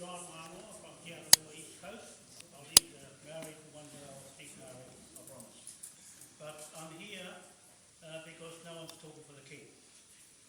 John Marmore from here on the East Coast. I'll leave the Maori for one day, I'll speak Maori, I promise. But I'm here because no one's talking for the King,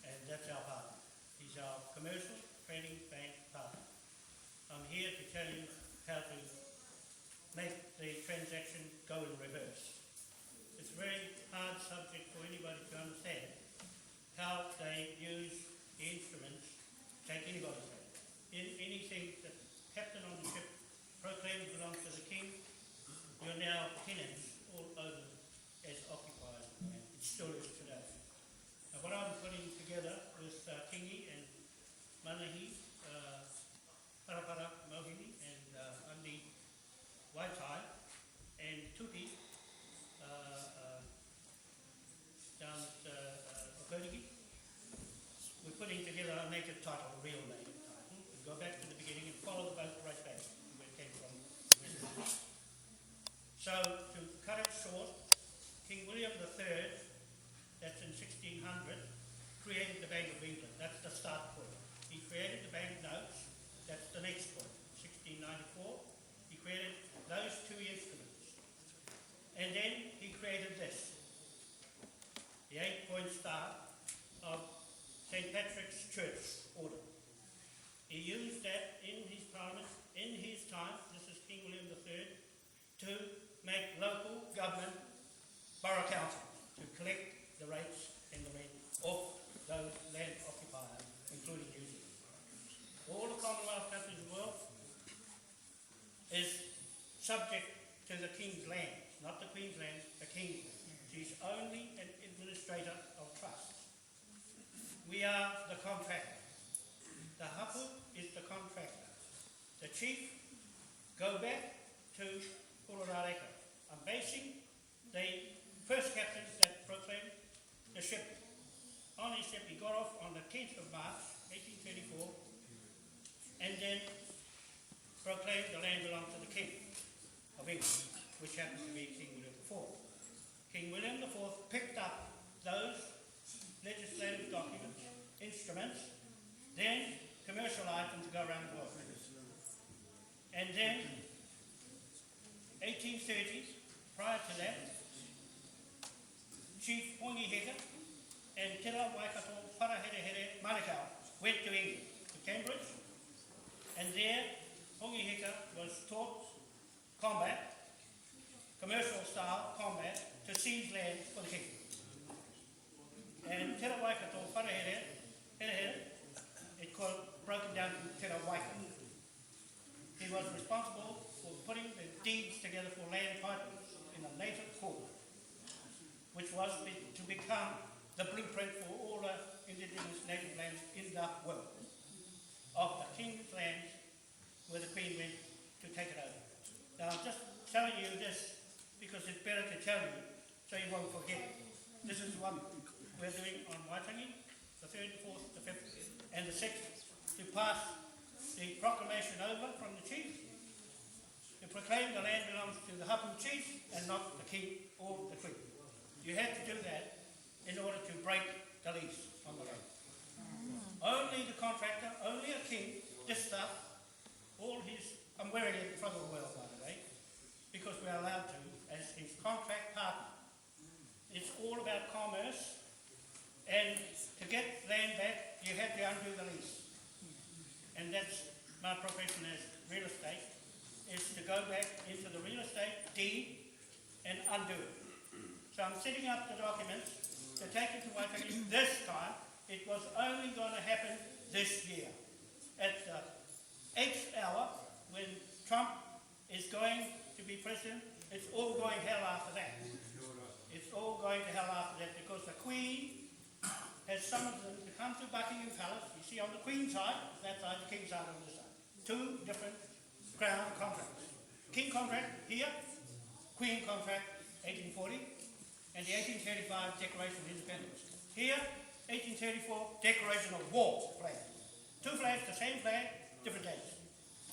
and that's our partner. He's our commercial trading bank partner. I'm here to tell you how to make the transaction go in reverse. It's a very hard subject for anybody to understand how they use the instruments. Take anybody's hand. In anything that captain on the ship proclaims belongs to the King, you're now tenants all over as occupiers of the land. It still is today. Now what I'm putting together with Kingi and Manahi, Parapara Mohini and Andi Waitai and Tupi down at Okonigi, we're putting together a native title, a real native title. We go back to the beginning and follow the boat right back to where it came from originally. So, to cut it short, King William III, that's in 1600, created the Bank of England. That's the start point. He created the bank notes. That's the next point. 1694, he created those two instruments. And then he created this, the 8-point star of St. Patrick's Church order. He used that in his parliament, in his time, this is King William III, to make local government borough councils, to collect the rates and the rent off those land occupiers, including New Zealand. All the Commonwealth countries of the world is subject to the King's land, not the Queen's land, the King's land. She's only an administrator of trusts. We are the contractor. The hapu is the contractor. The chief, go back to Puruareka. I'm basing the first captain that proclaimed the ship. On his ship, he got off on the 10th of March, 1834, and then proclaimed the land belonged to the King of England, which happened to be King William IV. King William IV picked up those legislative documents, instruments, then commercialised them to go around the world. And then, 1830s, prior to that, Chief Hongi Heka and Te Ra Waikato Wharaherehere Manukau went to England, to Cambridge, and there Hongi Heka was taught combat, commercial style combat, to seize land for the King. And Te Ra Waikato Wharaherehere, it broken down to Te Ra Waikato. He was responsible for putting the deeds together for land titles in a native court, which was to become the blueprint for all the indigenous native lands in the world, of the King's lands where the Queen went to take it over. Now I'm just telling you this because it's better to tell you so you won't forget. This is one we're doing on Waitangi, the 3rd, the 4th, the 5th and the 6th, to pass the proclamation over from the chief, to proclaim the land belongs to the hapu chief and not the King or the Queen. You had to do that in order to break the lease on the land. Only the contractor, only a king, this stuff, all his, I'm wearing it in front of the world by the way, because we're allowed to, as his contract partner. It's all about commerce, and to get land back, you have to undo the lease. And that's my profession as real estate, is to go back into the real estate deed and undo it. So I'm setting up the documents to take it to Waitangi this time. It was only going to happen this year. At the 8th hour, when Trump is going to be president, it's all going hell after that. It's all going to hell after that because the Queen has summoned them to come to Buckingham Palace. You see on the Queen's side, that side, the King's side on this side. Two different crown contracts. King contract here, Queen contract 1840, and the 1835 Declaration of Independence. Here, 1834 Declaration of War flag. Two flags, the same flag, different dates,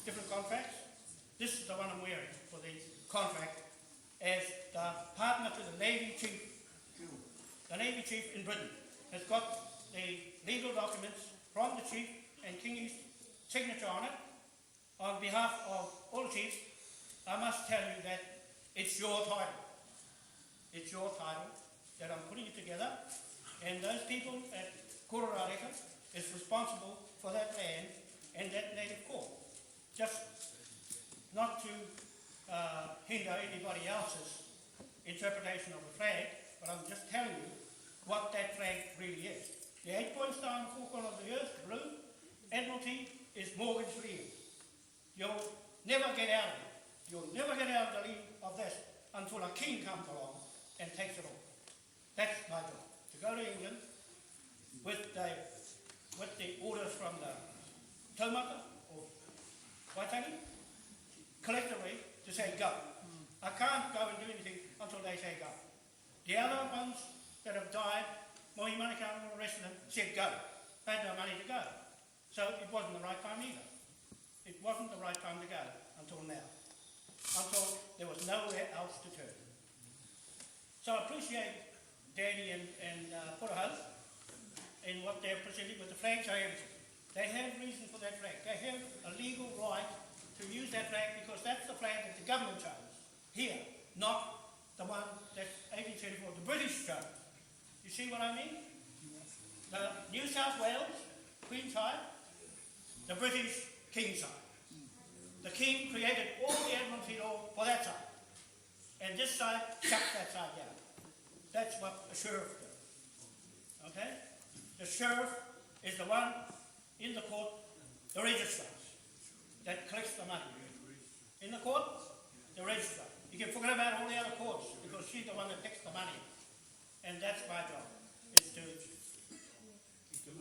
different contracts. This is the one I'm wearing for the contract as the partner to the Navy Chief. The Navy Chief in Britain has got the legal documents from the Chief and Kingi's signature on it, on behalf of all chiefs, I must tell you that it's your title. It's your title that I'm putting it together, and those people at Kororareka is responsible for that land and that native court. Just not to hinder anybody else's interpretation of the flag, but I'm just telling you what that flag really is. The 8-point star in the four corners of the earth, blue, Admiralty is mortgage legal. You'll never get out of it. You'll never get out of the lead of this until a king comes along and takes it all. That's my job. To go to England with the orders from the taumata or Waitangi, collectively to say go. I can't go and do anything until they say go. The other ones that have died, Mohi Manukau and all the rest of them, said go. They had no money to go. So it wasn't the right time either. It wasn't the right time to go until now. Until there was nowhere else to turn. So I appreciate Danny and Puraho in what they're presenting with the flags and everything. They have reason for that flag. They have a legal right to use that flag because that's the flag that the government chose here, not the one that 1834 the British chose. You see what I mean? The New South Wales, Queen side, the British King side. The King created all the Admiralty law for that side. And this side shut that side down. That's what the sheriff does. Okay? The sheriff is the one in the court, the registrar, that collects the money. In the court, the registrar. You can forget about all the other courts because she's the one that takes the money. And that's my job, is to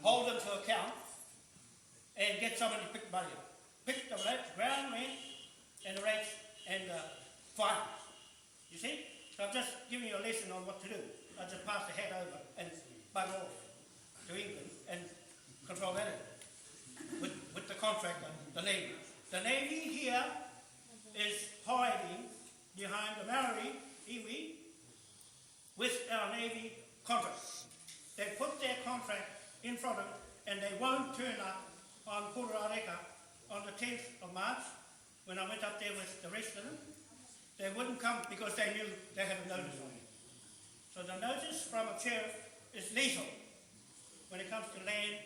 hold them to account and get somebody to pick the money up. Pick the ground rent and the rates and the fines. You see? So I'm just giving you a lesson on what to do. I just pass the hat over and bug off to England and control that with the contractor, the Navy. The Navy here is hiding behind the Maori iwi with our Navy contract. They put their contract in front of it and they won't turn up on Kororareka on the 10th of March when I went up there with the rest of them. They wouldn't come because they knew they had a notice on it. So the notice from a sheriff is lethal when it comes to land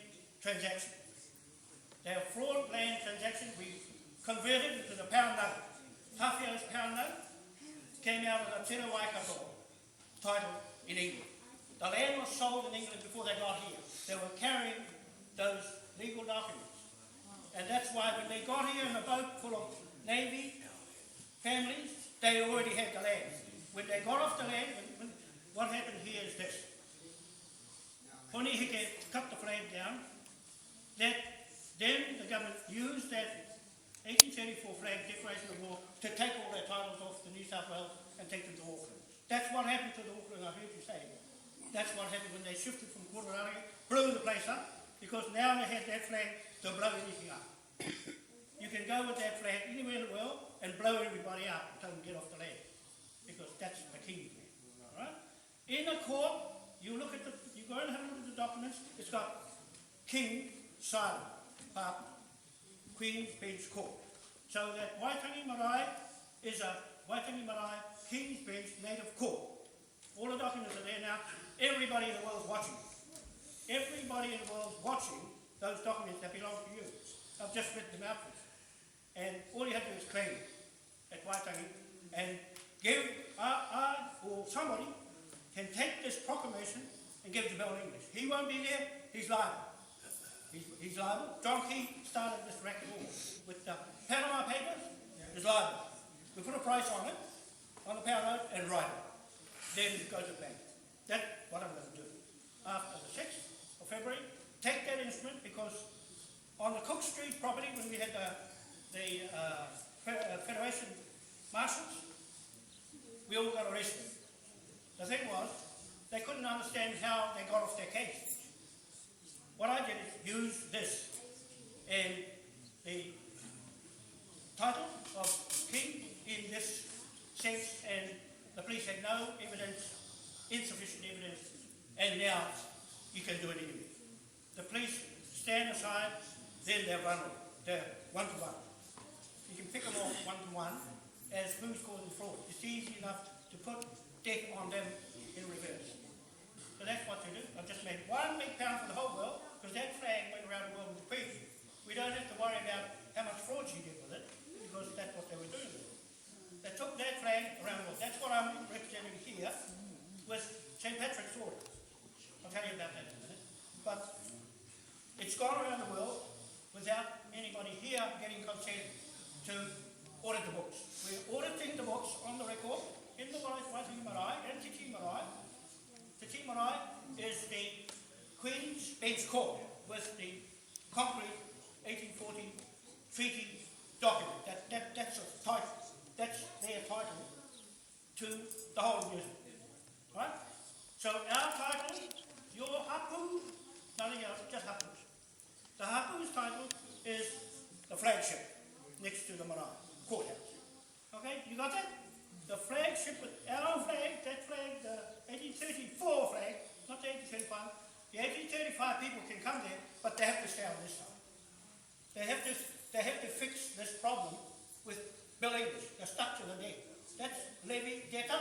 transactions. They are fraud land transactions. We converted into the pound note. Tawhia's pound note came out of the Te Waikato title in England. The land was sold in England before they got here. They were carrying those legal documents. And that's why when they got here in a boat full of Navy families, they already had the land. When they got off the land, what happened here is this. Honihike cut the flag down. Then the government used that 1834 flag declaration of war to take all their titles off the New South Wales and take them to Auckland. That's what happened to the Auckland, I heard you say. That's what happened when they shifted from Kororareka, blew the place up, because now they had that flag to blow anything up. You can go with that flag anywhere in the world and blow everybody up until them get off the land, because that's the King's land. All right? In a court, you go and have a look at the documents. It's got King silent, Queen's Bench Court. So that Waitangi Marae is a Waitangi Marae King's Bench native court. All the documents are there now. Everybody in the world is watching. Everybody in the world is watching those documents that belong to you. I've just read them out for you. And all you have to do is claim at Waitangi and give, or somebody can take this proclamation and give it to Bill English. He won't be there, he's liable. He's liable. John Key started this racket war with the Panama Papers, is liable. We put a price on it, on the pound note, and write it. Then it goes to bank. That's what I'm going to do. After the 6th of February, take that instrument, because on the Cook Street property, when we had the Federation marshals, we all got arrested. The thing was, they couldn't understand how they got off their case. What I did is use this, and the title of King in this sense, and the police had no evidence, insufficient evidence, and now you can do it anyway. The police stand aside, then they're vulnerable. They're one-to-one. you can pick them off one to one as who's causing fraud. It's easy enough to put debt on them in reverse. So that's what you do. I've just made one big pound for the whole world, because that flag went around the world with the Queen. We don't have to worry about how much fraud she did with it, because that's what they were doing with it. They took that flag around the world. That's what I'm representing here with St. Patrick's Order. I'll tell you about that in a minute. But it's gone around the world without anybody here getting consent to audit the books. We're auditing the books on the record in the Waitangi Marae and Te Tii Marae. Te Tii Marae is the Queen's Bench Court with the concrete 1840 treaty document. That's a title. That's their title to the whole of New Zealand. Right? So our title, your hapu, nothing else, just hapus. The hapu's title is the flagship next to the Marae courthouse. Okay, you got that? The flagship with our flag, that flag, the 1834 flag, not the 1835. The 1835 people can come there, but they have to stay on this side. They have to fix this problem with Bill English. They're stuck to the debt. That's levy debtor,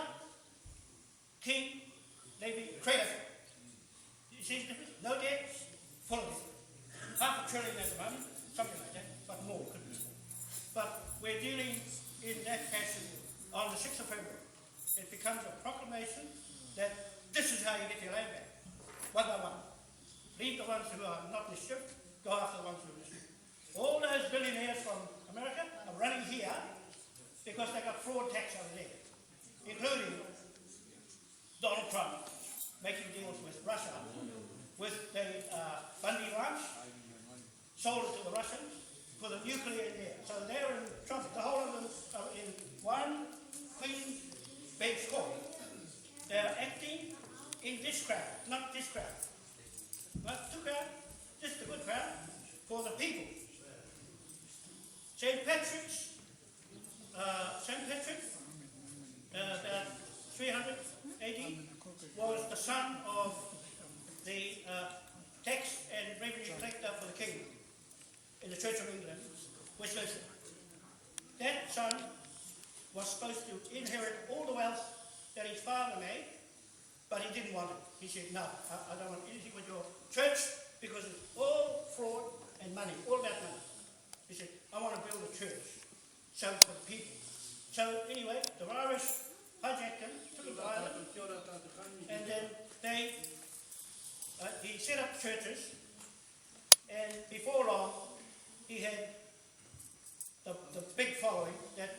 king, levy creditor. You see the difference? No debts, full of debt. $500 billion at the moment, something like that, but more could be more. But we're dealing in that fashion on the 6th of February. It becomes a proclamation that this is how you get your land back, one by one. Leave the ones who are not mischief, go after the ones who are mischief. All those billionaires from America are running here because they got fraud tax over there, including Donald Trump making deals with Russia, with the Bundy Ranch, sold it to the Russians for the nuclear in there. So they're in trouble. The whole of them are in one Queen's Bench Court. They're acting in this crowd, not this crowd. Not two crowd, just a good crowd for the people. St. Patrick, about 300 AD, was the son of the tax and revenue collector for the king in the Church of England, Westminster. That son was supposed to inherit all the wealth that his father made, but he didn't want it. He said, no, I don't want anything with your church because it's all fraud and money, all about money. He said, I want to build a church, so for the people. So anyway, the Irish hijacked him, took him to Ireland, and then he set up churches, and before long, he had the big following that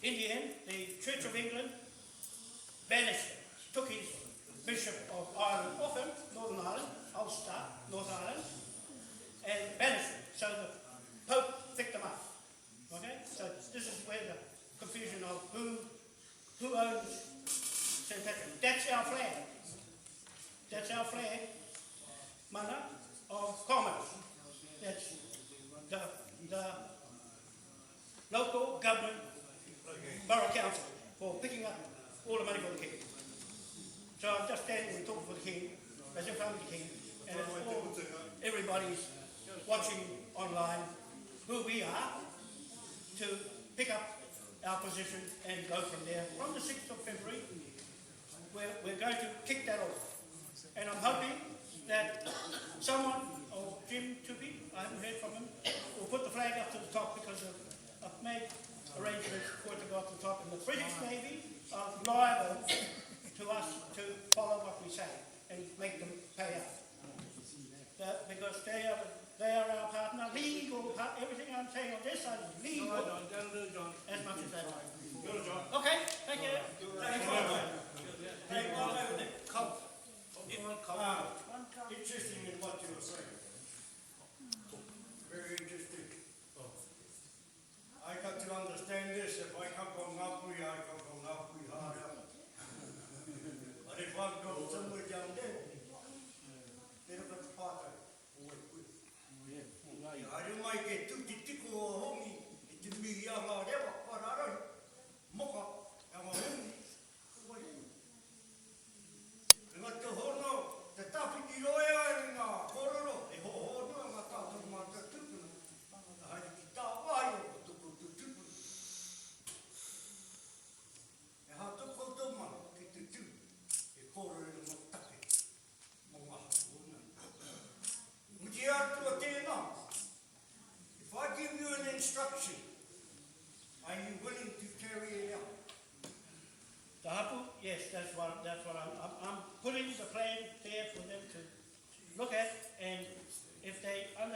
in the end, the Church of England banished him, took his Bishop of Ireland off him, Northern Ireland, Ulster, North Ireland, and banished him. So the Pope picked him up. Okay? So this is where the confusion of who owns St. Patrick. That's our flag. That's our flag, mana, of commerce. That's the local government borough council for picking up all the money for the king. So I'm just standing and talking for the king, as in front of the king, and it's all, everybody's watching online who we are to pick up our position and go from there. On the 6th of February, we're going to kick that off. And I'm hoping that someone, or Jim Tupy, I haven't heard from him, will put the flag up to the top because I've made arrangements for it to go up to the top. And the British Navy are liable to us to follow what we say and make them pay us. Because they are our partner, legal partner. Everything I'm saying on this side is legal, as much as they like. Okay, thank you. Interesting in what you were saying. Very interesting. I got to understand this. If I come from Ngāpuhi, I come from Ngāpuhi Hara. But if I go somewhere down there, they don't have to part of it. I don't like it. Tuti tiko o hongi. It to me, yama rewa, parara, moka, yama hongi. Ngā te hono, te tapiki roea e ngā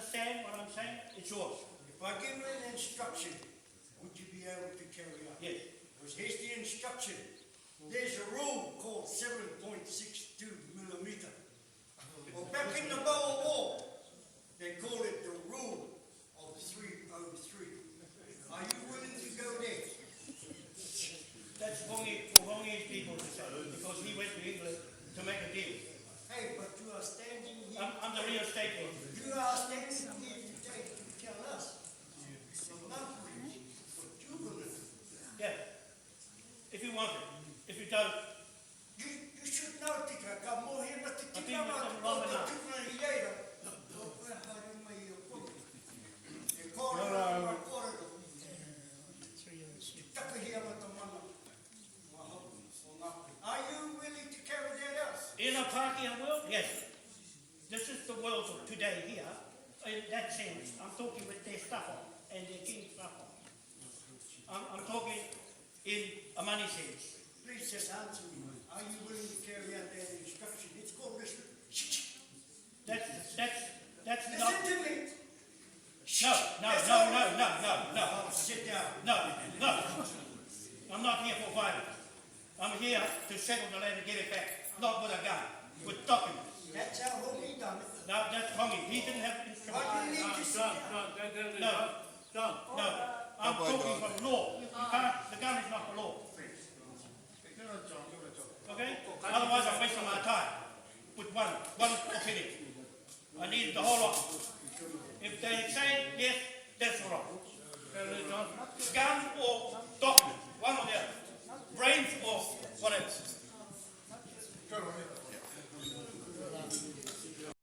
understand what I'm saying, it's yours. If I give you an instruction, would you be able to carry out? Yes. Because here's the instruction. There's a rule called 7.62 millimeter. Well, back in the Boer War, they called it the rule of 303. Are you willing to go there? That's Hongi, for Hongi's people to say, because he went to England to make a deal. Hey, but you are standing here. I'm the real estate agent. You are standing here today to tell us from Nampuri what you believe. Yeah. If you want it. If you don't, You should know, Tika, ka mohe na te I've tika been with ma them o long te enough. tuna i eira. O koe haere mai i o koe. E kōrero ma kōrero. Te takahia ma ta mana. Wa hau o Ngāpuhi. Are you willing to carry that out? in a Pākehā world, yes. This is the world of today here. In that sense, I'm talking with their stuff on and their king stuff on. I'm talking in a money sense. Please just answer me. Are you willing to carry out that instruction? It's called listen. That's not. Listen to me. No. Sit down. No. I'm not here for violence. I'm here to settle the land and get it back. Not with a gun, with documents. That's how Hongi done it. No, that's Hongi. He didn't have instruments. Why do you need to sit down? No. I'm talking from law. You can't, the gun is not the law. Okay? Otherwise I'm wasting my time with one opinion. I need the whole lot. If they say yes, that's all right. Gun or